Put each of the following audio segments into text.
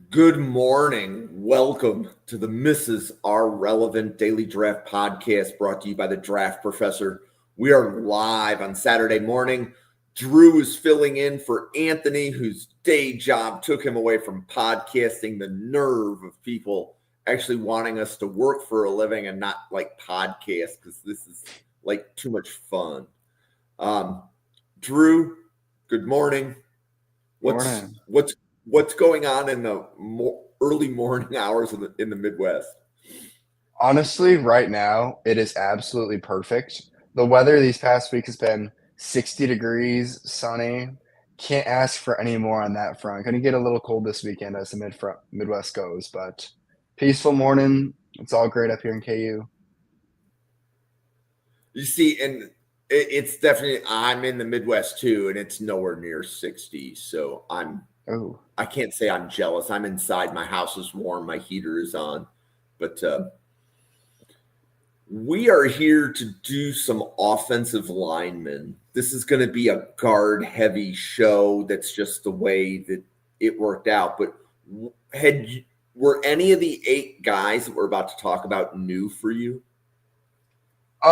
Good morning. Welcome to the Mrs. R Relevant Daily Draft Podcast brought to you by the Draft Professor. We are live on Saturday morning. Drew is filling in for Anthony, whose day job took him away from podcasting. The nerve of people actually wanting us to work for a living and not like podcast, because this is like too much fun. Drew, good morning. What's Morning. what's what's going on in the early morning hours in the Midwest? Honestly, right now, it is absolutely perfect. The weather these past week has been 60 degrees, sunny. Can't ask for any more on that front. Going to get a little cold this weekend as the Midwest goes, but peaceful morning. It's all great up here in KU. You see, and it's definitely I'm in the Midwest too, and it's nowhere near 60. So Oh, I can't say I'm jealous. I'm inside. My house is warm. My heater is on, but we are here to do some offensive linemen. This is going to be a guard heavy show. That's just the way that it worked out. But had were any of the 8 guys that we're about to talk about new for you?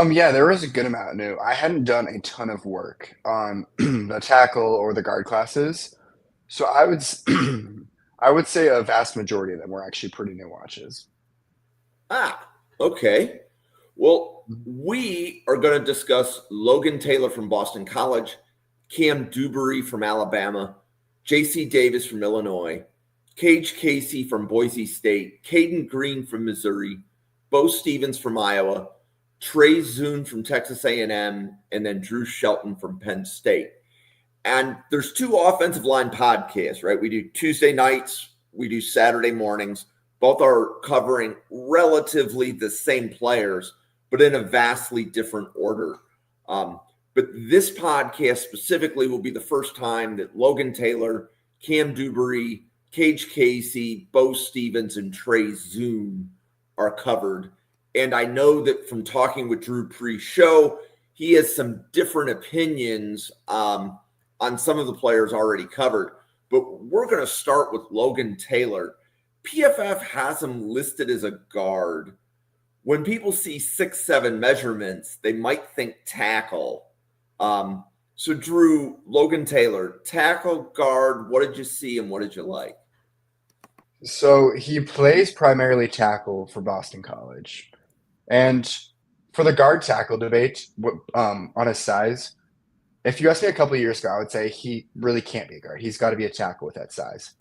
yeah, there was a good amount new. I hadn't done a ton of work on the tackle or the guard classes, so I would say a vast majority of them were actually pretty new watches. Okay. Well, we are going to discuss Logan Taylor from Boston College, Cam Dewberry from Alabama, J.C. Davis from Illinois, Kage Casey from Boise State, Cayden Green from Missouri, Bo Stevens from Iowa, Trey Zuhn from Texas A&M, and then Drew Shelton from Penn State. And there's 2 offensive line podcasts, right? We do Tuesday nights, we do Saturday mornings. Both are covering relatively the same players, but in a vastly different order. But this podcast specifically will be the first time that Logan Taylor, Cam Dewberry, Kage Casey, Bo Stevens, and Trey Zuhn are covered. And I know that from talking with Drew pre-show, he has some different opinions on some of the players already covered. But we're going to start with Logan Taylor. PFF has him listed as a guard. When people see 6'7" measurements, they might think tackle. So, Drew, Logan Taylor, tackle, guard, what did you see and what did you like? So he plays primarily tackle for Boston College. And for the guard tackle debate, on his size, if you asked me a couple of years ago, I would say he really can't be a guard. He's got to be a tackle with that size.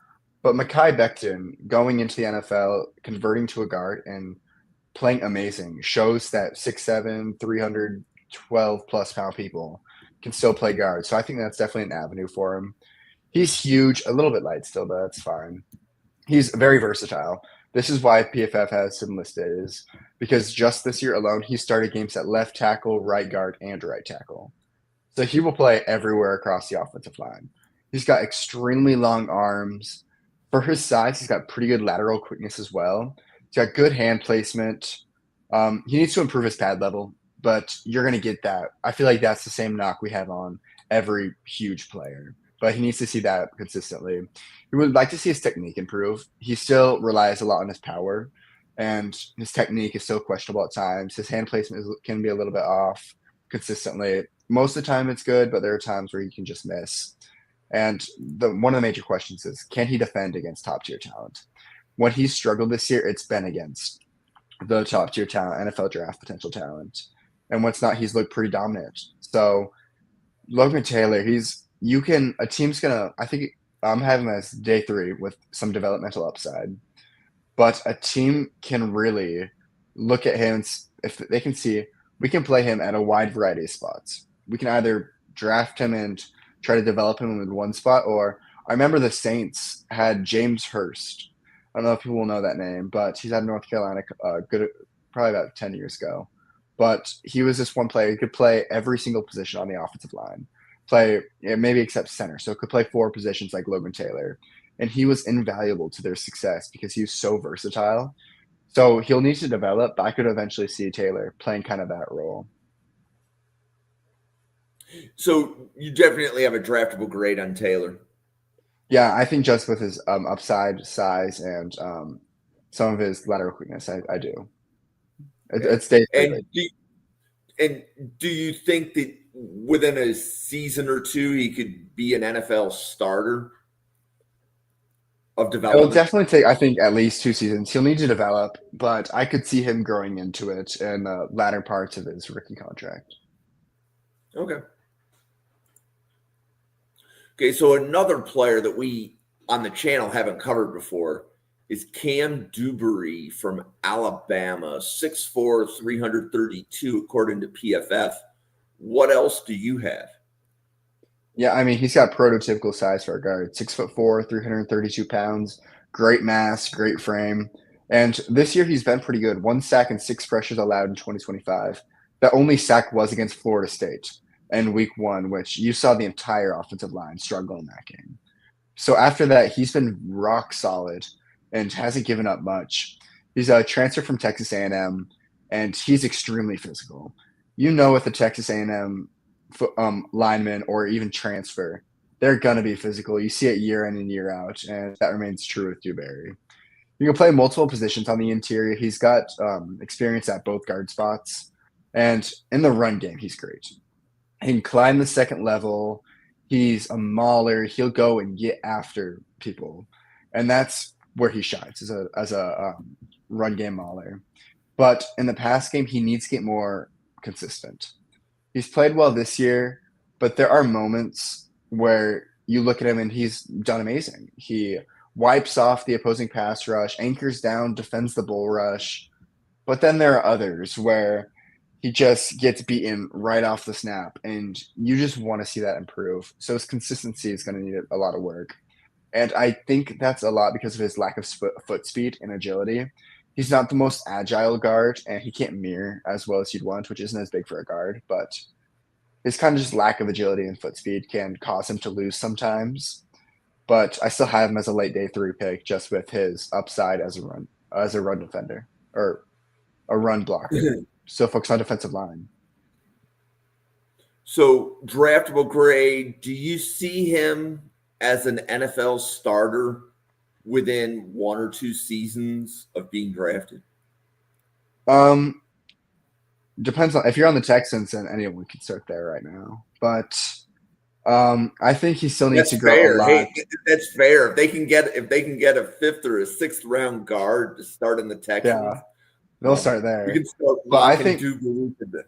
But Mekhi Becton going into the NFL, converting to a guard and playing amazing shows that 6'7", 312 plus pound people can still play guard. So I think that's definitely an avenue for him. He's huge, a little bit light still, but that's fine. He's very versatile. This is why PFF has him listed, is because just this year alone, he started games at left tackle, right guard, and right tackle. So he will play everywhere across the offensive line. He's got extremely long arms. For his size, he's got pretty good lateral quickness as well. He's got good hand placement. He needs to improve his pad level, but you're going to get that. I feel like that's the same knock we have on every huge player, but he needs to see that consistently. We would like to see his technique improve. He still relies a lot on his power, and his technique is still questionable at times. His hand placement can be a little bit off consistently. Most of the time it's good, but there are times where he can just miss. And one of the major questions is, can he defend against top-tier talent? When he's struggled this year, it's been against the top-tier talent, NFL draft potential talent. And when it's not, he's looked pretty dominant. So Logan Taylor, a team's going to, I think I'm having him as day 3 with some developmental upside. But a team can really look at him, if they can see, we can play him at a wide variety of spots. We can either draft him and try to develop him in one spot, or I remember the Saints had James Hurst. I don't know if people will know that name, but he's out of North Carolina, probably about 10 years ago. But he was this one player who could play every single position on the offensive line, maybe except center. So could play 4 positions like Logan Taylor. And he was invaluable to their success because he was so versatile. So he'll need to develop, but I could eventually see Taylor playing kind of that role. So you definitely have a draftable grade on Taylor. Yeah, I think just with his upside, size, and some of his lateral quickness, I do. Okay. It stays And great. and do you think that within a season or two he could be an NFL starter of It'll development? definitely take, I think, at least 2 seasons. He'll need to develop, but I could see him growing into it in the latter parts of his rookie contract. Okay. Okay, so another player that we on the channel haven't covered before is Cam Dewberry from Alabama, 6'4", 332, according to PFF. What else do you have? Yeah, I mean, he's got prototypical size for a guard. 6'4", 332 pounds, great mass, great frame. And this year he's been pretty good. 1 sack and 6 pressures allowed in 2025. The only sack was against Florida State in week 1, which you saw the entire offensive line struggle in that game. So after that, he's been rock solid and hasn't given up much. He's a transfer from Texas A&M, and he's extremely physical. You know, with the Texas A&M lineman or even transfer, they're gonna be physical. You see it year in and year out, and that remains true with Dewberry. You can play multiple positions on the interior. He's got experience at both guard spots, and in the run game, he's great. He can climb the second level. He's a mauler. He'll go and get after people, and that's where he shines as a run game mauler. But in the pass game, he needs to get more consistent. He's played well this year, but there are moments where you look at him and he's done amazing. He wipes off the opposing pass rush, anchors down, defends the bull rush. But then there are others where he just gets beaten right off the snap, and you just want to see that improve. So his consistency is going to need a lot of work. And I think that's a lot because of his lack of foot speed and agility. He's not the most agile guard, and he can't mirror as well as you'd want, which isn't as big for a guard. But his kind of just lack of agility and foot speed can cause him to lose sometimes. But I still have him as a late day 3 pick just with his upside as a run defender or a run blocker. So focus on defensive line. So, draftable grade, do you see him as an NFL starter within 1 or 2 seasons of being drafted? Um, Depends on if you're on the Texans, then anyone can start there right now. But I think he still needs That's to grow a fair. lot. Hey, that's fair. If they can get a fifth or a sixth round guard to start in the Texans, Yeah, they'll um, start we there. can start But I mocking think Duke.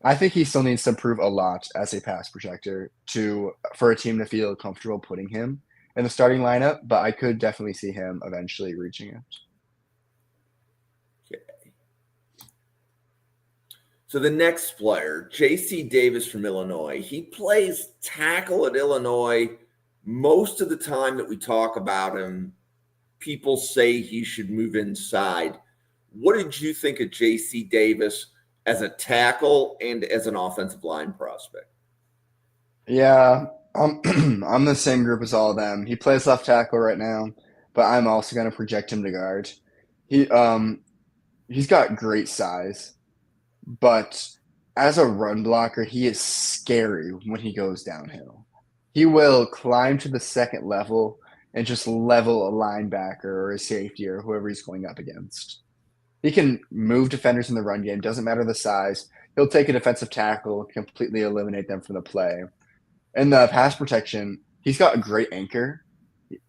I think he still needs to prove a lot as a pass protector to for a team to feel comfortable putting him in the starting lineup. But I could definitely see him eventually reaching it. So the next player, J.C. Davis from Illinois, he plays tackle at Illinois. Most of the time that we talk about him, people say he should move inside. What did you think of J.C. Davis as a tackle and as an offensive line prospect? Yeah, I'm the same group as all of them. He plays left tackle right now, but I'm also going to project him to guard. He he's got great size, but as a run blocker, he is scary when he goes downhill. He will climb to the second level and just level a linebacker or a safety or whoever he's going up against. He can move defenders in the run game, doesn't matter the size. He'll take a defensive tackle, completely eliminate them from the play. In the pass protection, he's got a great anchor.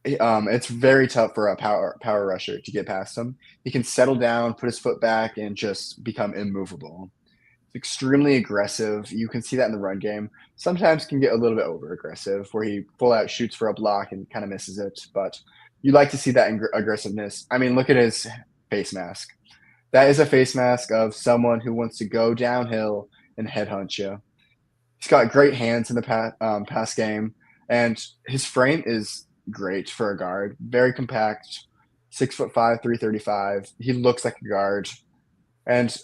It's very tough for a power rusher to get past him. He can settle down, put his foot back, and just become immovable. It's extremely aggressive. You can see that in the run game. Sometimes can get a little bit over aggressive, where he full out shoots for a block and kind of misses it. But you like to see that aggressiveness. I mean, look at his face mask. That is a face mask of someone who wants to go downhill and headhunt you. He's got great hands in the pass game, and his frame is great for a guard. Very compact, 6'5", 335. He looks like a guard, and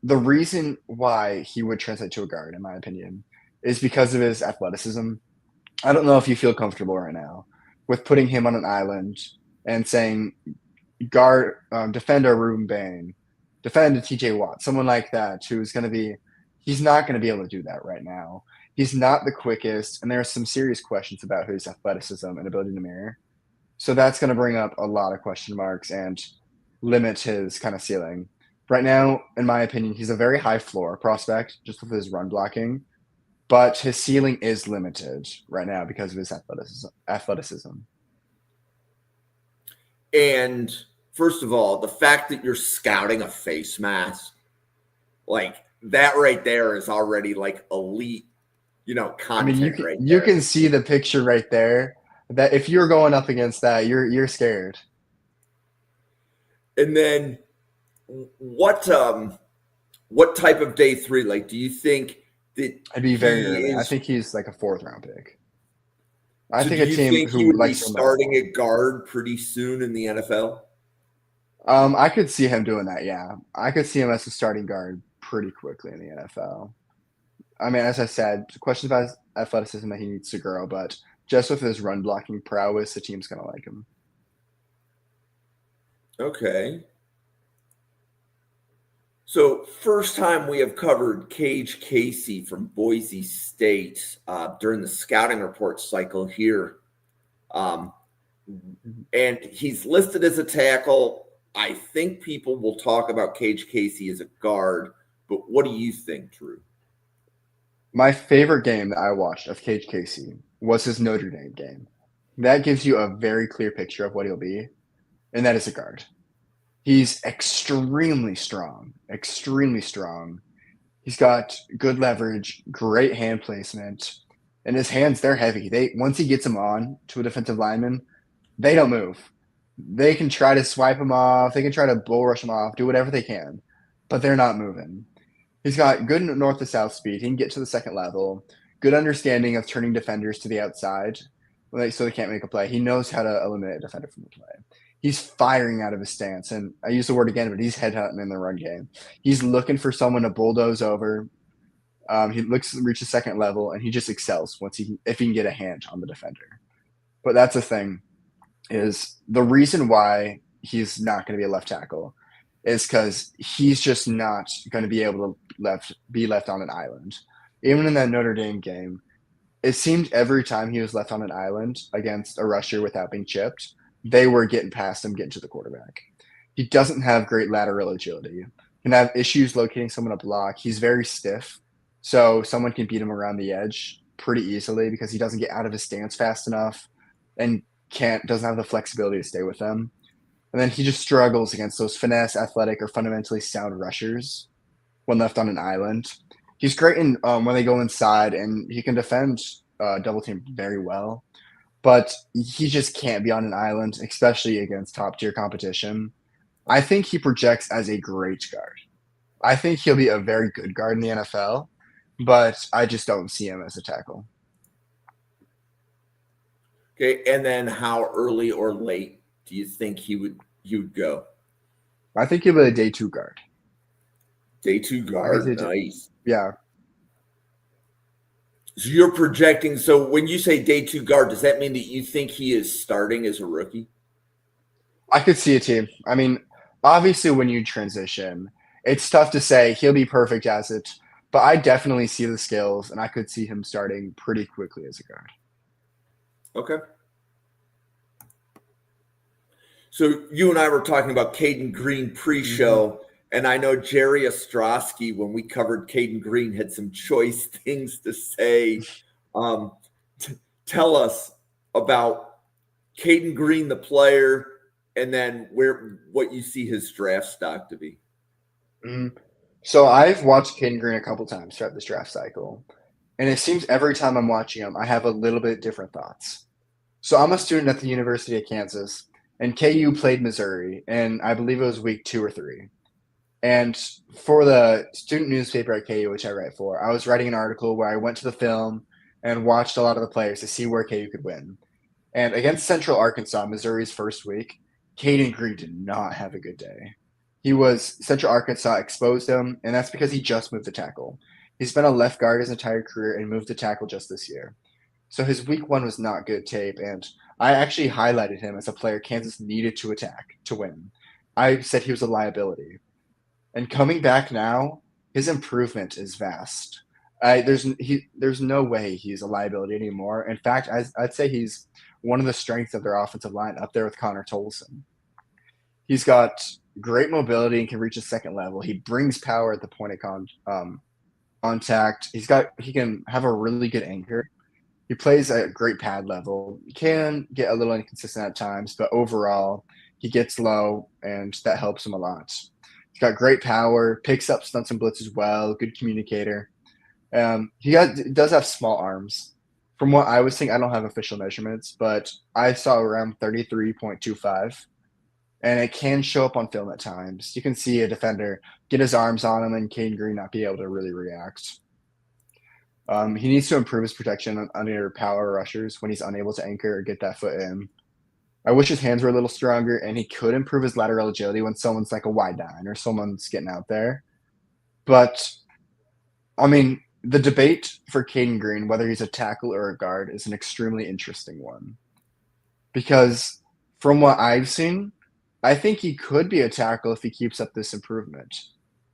the reason why he would translate to a guard, in my opinion, is because of his athleticism. I don't know if you feel comfortable right now with putting him on an island and saying guard, defend a Ruben Bain, defend a TJ Watt, someone like that who's going to be. He's not going to be able to do that right now. He's not the quickest, and there are some serious questions about his athleticism and ability to mirror. So that's going to bring up a lot of question marks and limit his kind of ceiling. Right now, in my opinion, he's a very high floor prospect just with his run blocking, but his ceiling is limited right now because of his athleticism. And first of all, the fact that you're scouting a face mask, like that right there is already like elite, content right you there. can see the picture right there. That if you're going up against that, you're scared. And then what type of day 3? Like, do you think that I'd be very early. I is? think he's like a 4th-round pick. I So think do a you team think he who would be likes him starting at guard pretty soon in the NFL? I could see him doing that. Yeah, I could see him as a starting guard pretty quickly in the NFL. I mean, as I said, questions about his athleticism that he needs to grow, but just with his run blocking prowess, the team's gonna like him. Okay. So first time we have covered Kage Casey from Boise State during the scouting report cycle here. And he's listed as a tackle. I think people will talk about Kage Casey as a guard, but what do you think, Drew? My favorite game that I watched of Kage Casey was his Notre Dame game. That gives you a very clear picture of what he'll be, and that is a guard. He's extremely strong, extremely strong. He's got good leverage, great hand placement, and his hands, they're heavy. Once he gets them on to a defensive lineman, they don't move. They can try to swipe him off, they can try to bull rush him off, do whatever they can, but they're not moving. He's got good north to south speed. He can get to the second level, good understanding of turning defenders to the outside so they can't make a play. He knows how to eliminate a defender from the play. He's firing out of his stance, and I use the word again, but he's headhunting in the run game. He's looking for someone to bulldoze over. He looks to reach the second level, and he just excels if he can get a hand on the defender. But that's the thing, is the reason why he's not going to be a left tackle is because he's just not going to be able to be left on an island. Even in that Notre Dame game, it seemed every time he was left on an island against a rusher without being chipped, they were getting past him, getting to the quarterback. He doesn't have great lateral agility. He can have issues locating someone to block. He's very stiff, so someone can beat him around the edge pretty easily because he doesn't get out of his stance fast enough and doesn't have the flexibility to stay with them. And then he just struggles against those finesse, athletic, or fundamentally sound rushers when left on an island. He's great in when they go inside, and he can defend double team very well. But he just can't be on an island, especially against top-tier competition. I think he projects as a great guard. I think he'll be a very good guard in the NFL, but I just don't see him as a tackle. Okay, and then how early or late do you think he would go? I think he'll be a day 2 guard. Day 2 guard, nice. Yeah. So you're projecting. So when you say day 2 guard, does that mean that you think he is starting as a rookie? I could see a team. I mean, obviously, when you transition, it's tough to say he'll be perfect as it, but I definitely see the skills, and I could see him starting pretty quickly as a guard. Okay. So you and I were talking about Cayden Green pre-show, and I know Jerry Ostrowski, when we covered Cayden Green, had some choice things to say. Tell us about Cayden Green, the player, and then what you see his draft stock to be. So I've watched Cayden Green a couple times throughout this draft cycle, and it seems every time I'm watching him, I have a little bit different thoughts. So I'm a student at the University of Kansas, and KU played Missouri, and I believe it was week 2 or 3. And for the student newspaper at KU, which I write for, I was writing an article where I went to the film and watched a lot of the players to see where KU could win. And against Central Arkansas, Missouri's first week, Cayden Green did not have a good day. Central Arkansas exposed him, and that's because he just moved to tackle. He's been a left guard his entire career and moved to tackle just this year. So his week 1 was not good tape, and I actually highlighted him as a player Kansas needed to attack to win. I said he was a liability. And coming back now, his improvement is vast. There's no way he's a liability anymore. In fact, I'd say he's one of the strengths of their offensive line, up there with Connor Tolson. He's got great mobility and can reach a second level. He brings power at the point of contact. He can have a really good anchor. He plays at a great pad level. He can get a little inconsistent at times, but overall, he gets low, and that helps him a lot. He's got great power, picks up stunts and blitz as well, good communicator. Does have small arms. From what I was seeing, I don't have official measurements, but I saw around 33.25, and it can show up on film at times. You can see a defender get his arms on him and Cayden Green not be able to really react. He needs to improve his protection under power rushers when he's unable to anchor or get that foot in. I wish his hands were a little stronger, and he could improve his lateral agility when someone's like a wide nine or someone's getting out there. But, I mean, the debate for Cayden Green, whether he's a tackle or a guard, is an extremely interesting one. Because from what I've seen, I think he could be a tackle if he keeps up this improvement.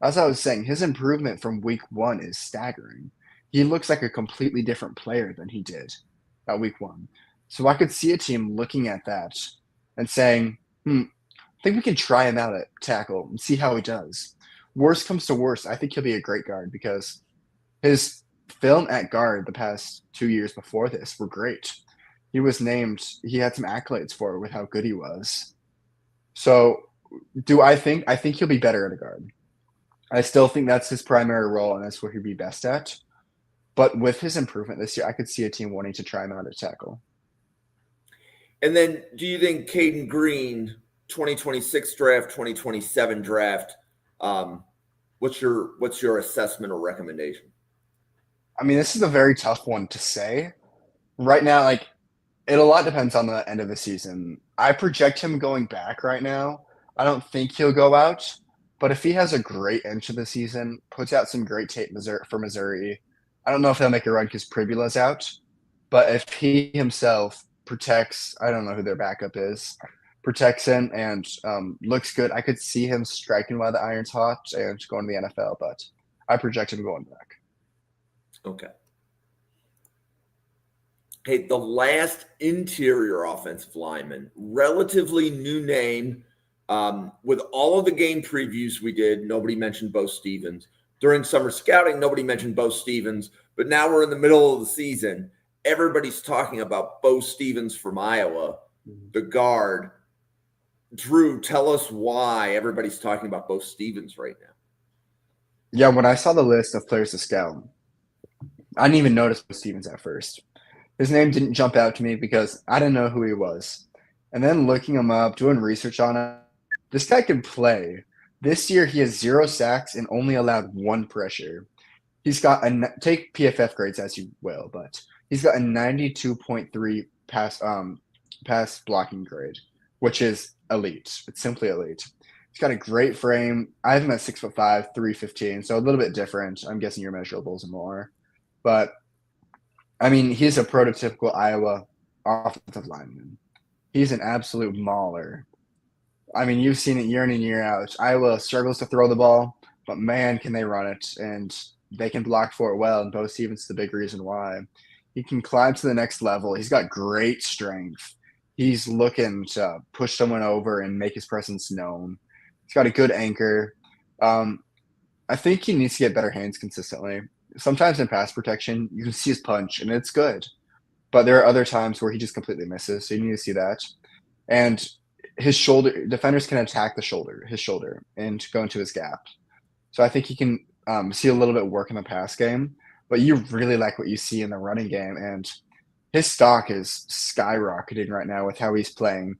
As I was saying, his improvement from week 1 is staggering. He looks like a completely different player than he did at week 1. So I could see a team looking at that and saying, I think we can try him out at tackle and see how he does. Worst comes to worst, I think he'll be a great guard because his film at guard the past 2 years before this were great. He was named, he had some accolades for it with how good he was. So I think he'll be better at a guard. I still think that's his primary role and that's what he'd be best at. But with his improvement this year, I could see a team wanting to try him out at tackle. And then do you think Cayden Green, 2026 draft, 2027 draft, what's your assessment or recommendation? I mean, this is a very tough one to say. Right now, like, a lot depends on the end of the season. I project him going back right now. I don't think he'll go out. But if he has a great end to the season, puts out some great tape for Missouri, I don't know if he'll make a run because Pribula's out. But if he himself protects, I don't know who their backup is, protects him and looks good, I could see him striking while the iron's hot and going to the NFL. But I project him going back. Okay. Okay, the last interior offensive lineman, relatively new name. With all of the game previews we did, nobody mentioned Bo Stevens. During summer scouting, nobody mentioned Bo Stevens. But now we're in the middle of the season. Everybody's talking about Bo Stevens from Iowa, the guard. Drew, tell us why everybody's talking about Bo Stevens right now. Yeah, when I saw the list of players to scout, I didn't even notice Bo Stevens at first. His name didn't jump out to me because I didn't know who he was. And then looking him up, doing research on him, this guy can play. This year, he has 0 sacks and only allowed 1 pressure. He's got take PFF grades as you will, but he's got a 92.3 pass blocking grade, which is elite. It's simply elite. He's got a great frame. I have him at 6'5", 315, so a little bit different. I'm guessing your measurables are more. But, I mean, he's a prototypical Iowa offensive lineman. He's an absolute mauler. I mean, you've seen it year in and year out. Iowa struggles to throw the ball, but man, can they run it. And they can block for it well, and Bo Stevens is the big reason why. He can climb to the next level. He's got great strength. He's looking to push someone over and make his presence known. He's got a good anchor. I think he needs to get better hands consistently. Sometimes in pass protection, you can see his punch, and it's good. But there are other times where he just completely misses, so you need to see that. And his shoulder, defenders can attack his shoulder, and go into his gap. So I think he can see a little bit of work in the pass game, but you really like what you see in the running game. And his stock is skyrocketing right now with how he's playing.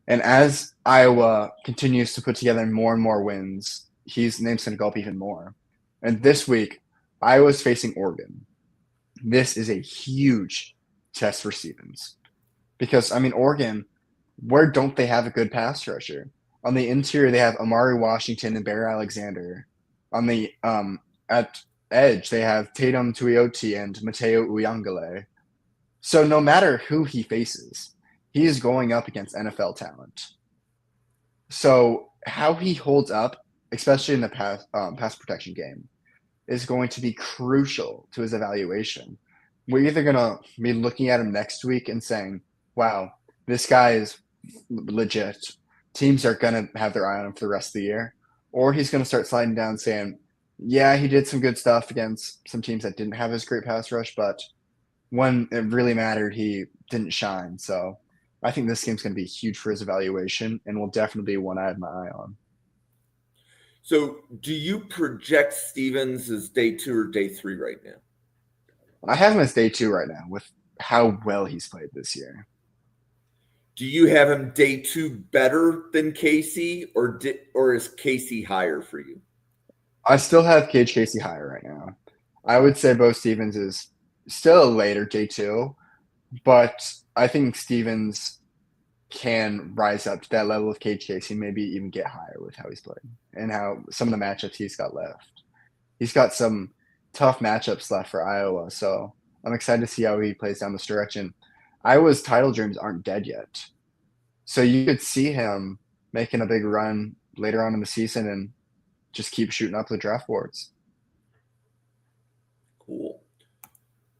And as Iowa continues to put together more and more wins, his name's going to go up even more. And this week, Iowa's facing Oregon. This is a huge test for Stevens. Because, I mean, Oregon, where don't they have a good pass rusher? On the interior, they have Amari Washington and Bear Alexander. On the at edge, they have Tatum Tuioti and Mateo Uyangale. So no matter who he faces, he is going up against NFL talent. So how he holds up, especially in the pass protection game, is going to be crucial to his evaluation. We're either going to be looking at him next week and saying, wow, this guy is legit. Teams are going to have their eye on him for the rest of the year. Or he's going to start sliding down saying, yeah, he did some good stuff against some teams that didn't have his great pass rush, but when it really mattered, he didn't shine. So I think this game's going to be huge for his evaluation and will definitely be one I have my eye on. So do you project Stevens as day 2 or day 3 right now? I have him as day 2 right now with how well he's played this year. Do you have him day 2 better than Casey, or is Casey higher for you? I still have Casey higher right now. I would say Bo Stevens is still a later day 2, but I think Stevens can rise up to that level of Casey, maybe even get higher with how he's played and how some of the matchups he's got left. He's got some tough matchups left for Iowa, so I'm excited to see how he plays down the stretch. And Iowa's title dreams aren't dead yet, so you could see him making a big run later on in the season and just keep shooting up the draft boards. Cool.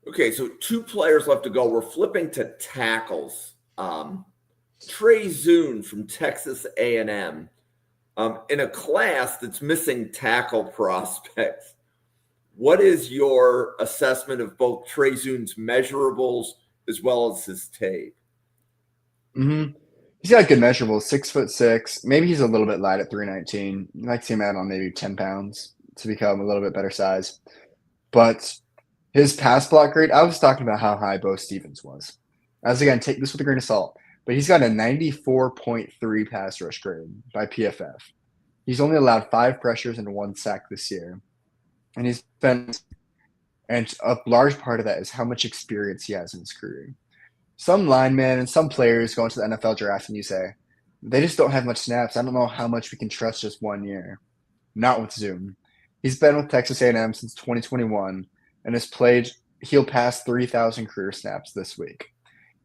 Okay, so 2 players left to go. We're flipping to tackles. Trey Zuhn from Texas A&M, in a class that's missing tackle prospects. What is your assessment of both Trey Zuhn's measurables as well as his tape? Mm-hmm. He's got good measurables, 6'6". Maybe he's a little bit light at 319. I'd like to see him add on maybe 10 pounds to become a little bit better size. But his pass block grade, I was talking about how high Bo Stevens was. As again, take this with a grain of salt. But he's got a 94.3 pass rush grade by PFF. He's only allowed 5 pressures and 1 sack this year. And and a large part of that is how much experience he has in his career. Some linemen and some players go into the NFL draft and you say, they just don't have much snaps. I don't know how much we can trust just 1 year. Not with Zuhn. He's been with Texas A&M since 2021 and has played, he'll pass 3,000 career snaps this week.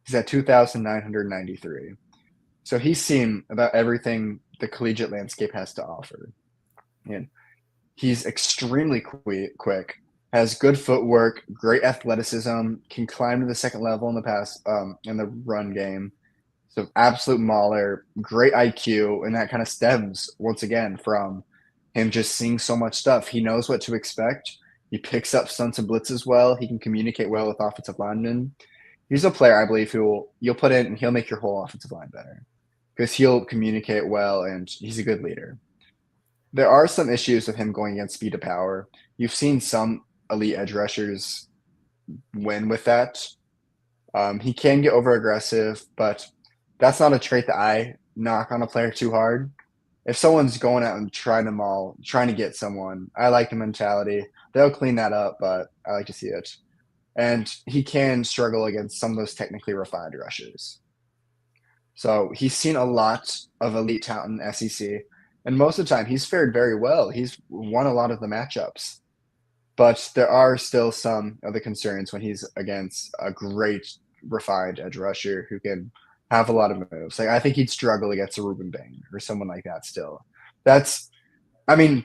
He's at 2,993. So he's seen about everything the collegiate landscape has to offer. And he's extremely quick, has good footwork, great athleticism, can climb to the second level in the pass, in the run game. So absolute mauler, great IQ, and that kind of stems once again from him just seeing so much stuff. He knows what to expect. He picks up stunts and blitzes well. He can communicate well with offensive linemen. He's a player, I believe, you'll put in and he'll make your whole offensive line better because he'll communicate well and he's a good leader. There are some issues with him going against speed to power. You've seen some elite edge rushers win with that. He can get over aggressive, but that's not a trait that I knock on a player too hard. If someone's going out and trying to get someone, I like the mentality. They'll clean that up, but I like to see it. And he can struggle against some of those technically refined rushers. So he's seen a lot of elite talent in SEC, and most of the time he's fared very well. He's won a lot of the matchups. But there are still some of the concerns when he's against a great refined edge rusher who can have a lot of moves. Like I think he'd struggle against a Ruben Bain or someone like that still.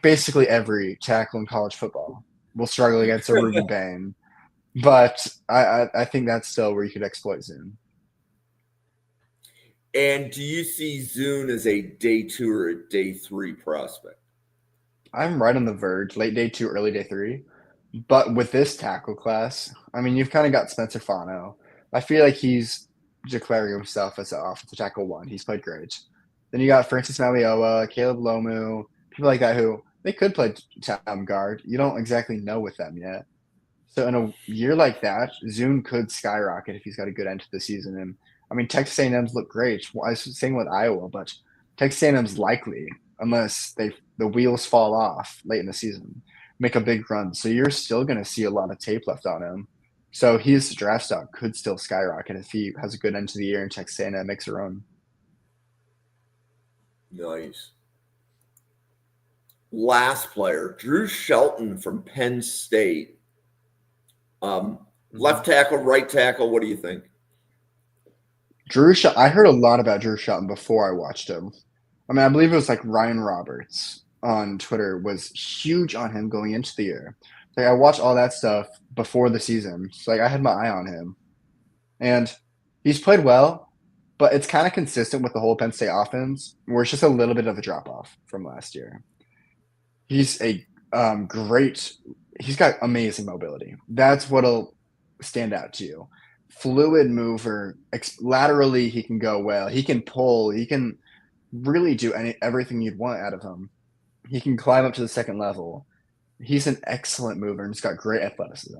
Basically every tackle in college football will struggle against a Ruben Bain. But I think that's still where you could exploit Zuhn. And do you see Zuhn as a day 2 or a day 3 prospect? I'm right on the verge, late day 2, early day 3. But with this tackle class, you've kind of got Spencer Fano. I feel like he's declaring himself as an offensive tackle 1. He's played great. Then you got Francis Malioa, Caleb Lomu, people like that who they could play guard. You don't exactly know with them yet. So in a year like that, Zuhn could skyrocket if he's got a good end to the season. And Texas A&M's look great. Well, I was saying with Iowa, but Texas A&M's likely, unless the wheels fall off late in the season, make a big run. So you're still going to see a lot of tape left on him. So his draft stock could still skyrocket if he has a good end to the year and Texas A&M makes a run. Nice. Last player, Drew Shelton from Penn State. Left tackle, right tackle. What do you think? I heard a lot about Drew Shelton before I watched him. I believe it was like Ryan Roberts on Twitter was huge on him going into the year. Like I watched all that stuff before the season. So like I had my eye on him. And he's played well, but it's kind of consistent with the whole Penn State offense, where it's just a little bit of a drop off from last year. He's a great. He's got amazing mobility. That's what'll stand out to you. Fluid mover. Laterally, he can go well. He can pull. He can really do everything you'd want out of him. He can climb up to the second level. He's an excellent mover and he's got great athleticism.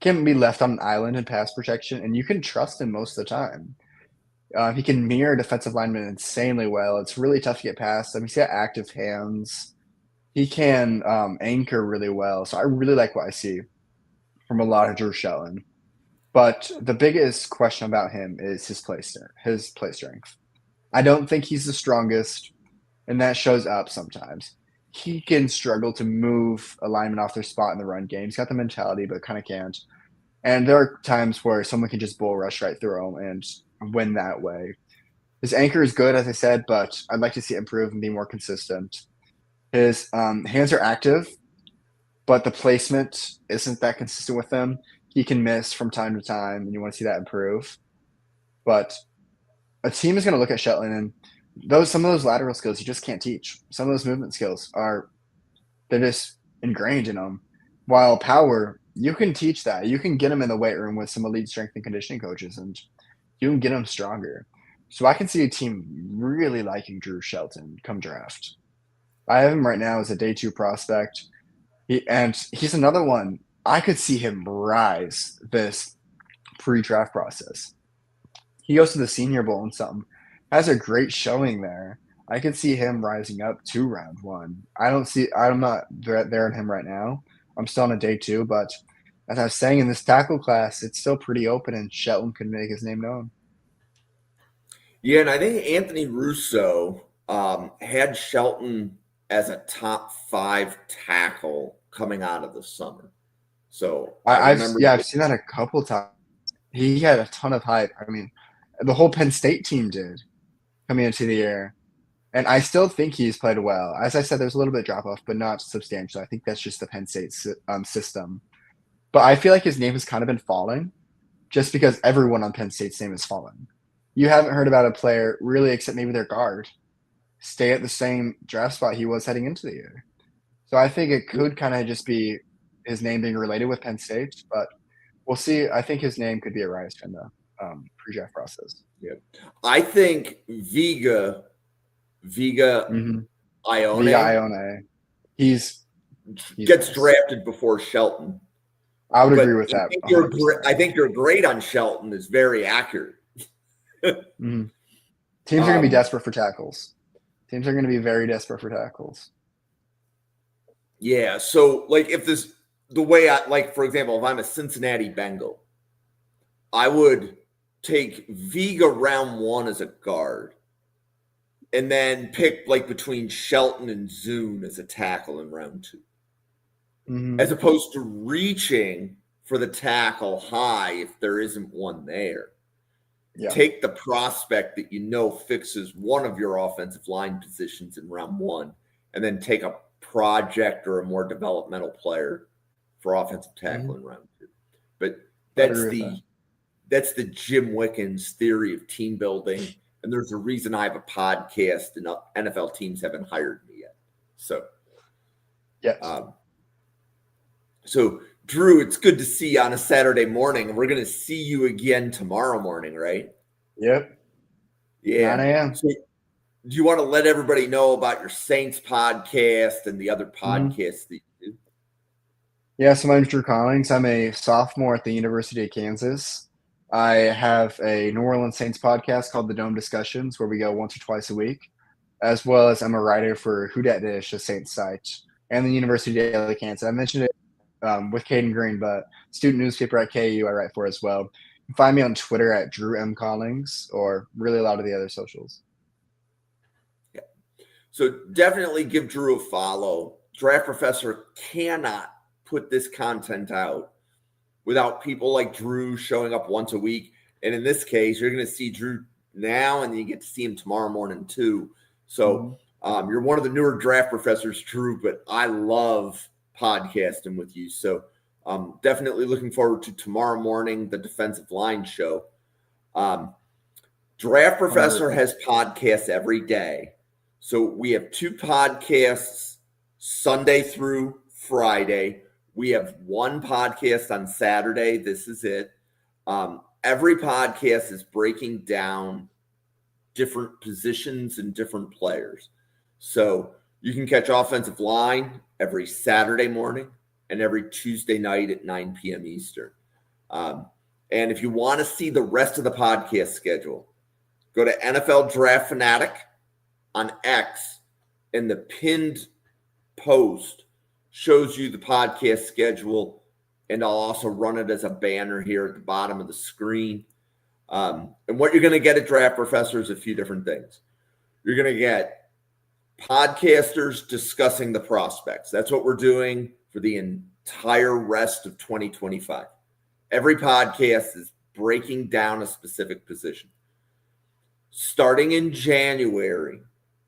Can be left on an island in pass protection, and you can trust him most of the time. He can mirror defensive linemen insanely well. It's really tough to get past him. He's got active hands. He can anchor really well. So I really like what I see from a lot of Drew Shelton. But the biggest question about him is his play strength. I don't think he's the strongest, and that shows up sometimes. He can struggle to move a lineman off their spot in the run game. He's got the mentality, but kind of can't. And there are times where someone can just bull rush right through him and win that way. His anchor is good, as I said, but I'd like to see it improve and be more consistent. His hands are active, but the placement isn't that consistent with them. He can miss from time to time, and you want to see that improve. But a team is going to look at Shelton, and some of those lateral skills you just can't teach. Some of those movement skills they're just ingrained in them. While power, you can teach that. You can get them in the weight room with some elite strength and conditioning coaches, and you can get them stronger. So I can see a team really liking Drew Shelton come draft. I have him right now as a day 2 prospect. He's another one. I could see him rise this pre-draft process. He goes to the Senior Bowl and has a great showing there. I could see him rising up to round 1. I'm not there on him right now. I'm still on a day 2, but as I was saying, in this tackle class, it's still pretty open, and Shelton can make his name known. Yeah, and I think Anthony Russo had Shelton as a top 5 tackle coming out of the summer. So I've seen that a couple times. He had a ton of hype. I mean, the whole Penn State team did coming into the year. And I still think he's played well. As I said, there's a little bit of drop-off, but not substantial. I think that's just the Penn State system. But I feel like his name has kind of been falling just because everyone on Penn State's name is falling. You haven't heard about a player really except maybe their guard stay at the same draft spot he was heading into the year. So I think it could kind of just be his name being related with Penn State, but we'll see. I think his name could be a rise in the pre-draft process. Yeah, I think Vega Ione he's gets nice. drafted before Shelton. I would agree with that. I think your grade on Shelton is very accurate. Mm-hmm. Teams are going to be desperate for tackles. Teams are going to be very desperate for tackles. Yeah, so like for example, if I'm a Cincinnati Bengal, I would take Vega round 1 as a guard, and then pick like between Shelton and Zuhn as a tackle in round 2, as opposed to reaching for the tackle high if there isn't one there. Yeah. Take the prospect that you know fixes one of your offensive line positions in round 1, and then take a project or a more developmental player for offensive tackle in round 2. But that's the Jim Wickens theory of team building. And there's a reason I have a podcast and NFL teams haven't hired me yet. So, yes. So Drew, it's good to see you on a Saturday morning. We're going to see you again tomorrow morning, right? Yep. Yeah. 9 a.m. So, do you want to let everybody know about your Saints podcast and the other podcasts that you do? Yeah, so my name's Drew Collins. I'm a sophomore at the University of Kansas. I have a New Orleans Saints podcast called The Dome Discussions, where we go once or twice a week, as well as I'm a writer for Who Dat Dish, a Saints site, and the University Daily Kansas. I mentioned it with Cayden Green, but student newspaper at KU I write for as well. You can find me on Twitter at Drew M. Collins, or really a lot of the other socials. Yeah. So definitely give Drew a follow. Draft Professor cannot put this content out without people like Drew showing up once a week. And in this case, you're going to see Drew now, and then you get to see him tomorrow morning too. So you're one of the newer draft professors, Drew, but I love podcasting with you. So definitely looking forward to tomorrow morning, the defensive line show. Draft Professor has podcasts every day. So we have 2 podcasts Sunday through Friday. We have 1 podcast on Saturday. This is it. Every podcast is breaking down different positions and different players. So you can catch offensive line every Saturday morning and every Tuesday night at 9 p.m. Eastern. And if you want to see the rest of the podcast schedule, go to NFL Draft Fanatic on X, and the pinned post shows you the podcast schedule, and I'll also run it as a banner here at the bottom of the screen. And what you're going to get at Draft Professor is a few different things. You're going to get podcasters discussing the prospects. That's what we're doing for the entire rest of 2025. Every podcast is breaking down a specific position. Starting in January,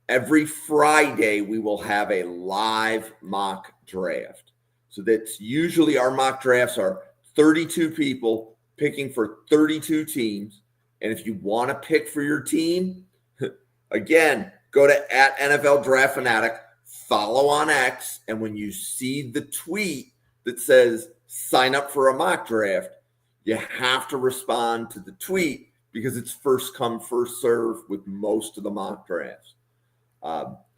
every Friday, we will have a live mock draft. So that's usually our mock drafts are 32 people picking for 32 teams. And if you want to pick for your team, again, go to @NFL Draft Fanatic, follow on X, and when you see the tweet that says sign up for a mock draft, you have to respond to the tweet because it's first come, first serve with most of the mock drafts.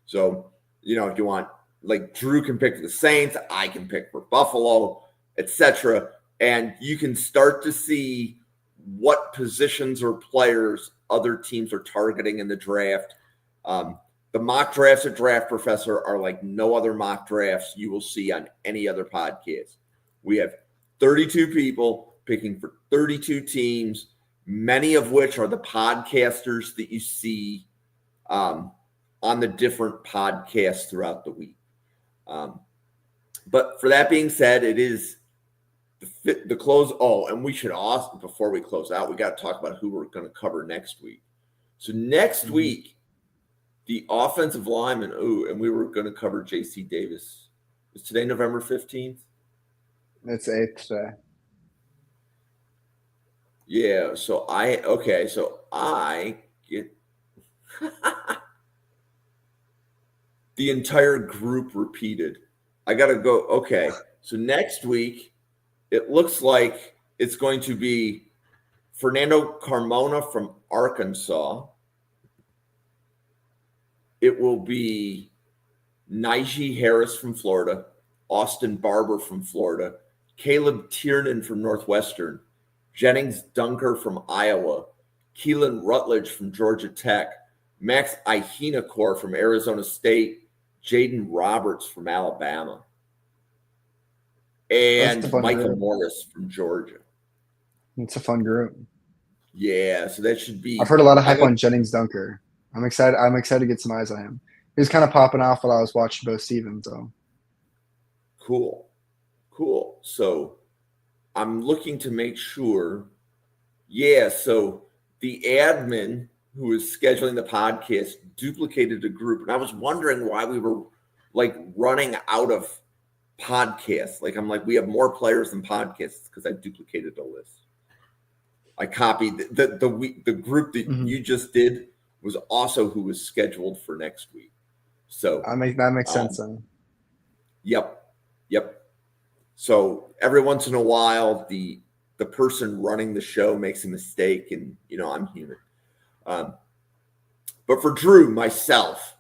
So, if you want, like Drew can pick for the Saints, I can pick for Buffalo, etc. And you can start to see what positions or players other teams are targeting in the draft. The mock drafts at Draft Professor are like no other mock drafts you will see on any other podcast. We have 32 people picking for 32 teams, many of which are the podcasters that you see on the different podcasts throughout the week. But for that being said, it is the close. Oh, and we should also, before we close out, we got to talk about who we're going to cover next week. So next week, the offensive lineman, and we were going to cover J.C. Davis. Is today November 15th? It's 8th today. Yeah, so I get the entire group repeated. I got to go. Okay, so next week, it looks like it's going to be Fernando Carmona from Arkansas. It will be Najee Harris from Florida, Austin Barber from Florida, Caleb Tiernan from Northwestern, Jennings Dunker from Iowa, Keelan Rutledge from Georgia Tech, Max Ihenacor from Arizona State, Jaden Roberts from Alabama, and Michael group. Morris from Georgia. It's a fun group. Yeah, so that should be. I've heard a lot of hype on Jennings Dunker. I'm excited. I'm excited to get some eyes on him. He was kind of popping off while I was watching Bo Stevens. So cool. So I'm looking to make sure. Yeah, so the admin who is scheduling the podcast duplicated a group, and I was wondering why we were like running out of podcasts. Like I'm like, we have more players than podcasts because I duplicated the list. I copied the group that you just did was also who was scheduled for next week. So that makes sense then. Yep. So every once in a while, the person running the show makes a mistake, and I'm human. But for Drew, myself,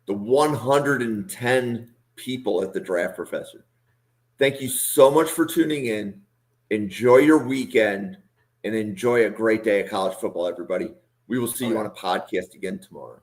the 110 people at the Draft Professor, thank you so much for tuning in. Enjoy your weekend and enjoy a great day of college football, everybody. We will see you on a podcast again tomorrow.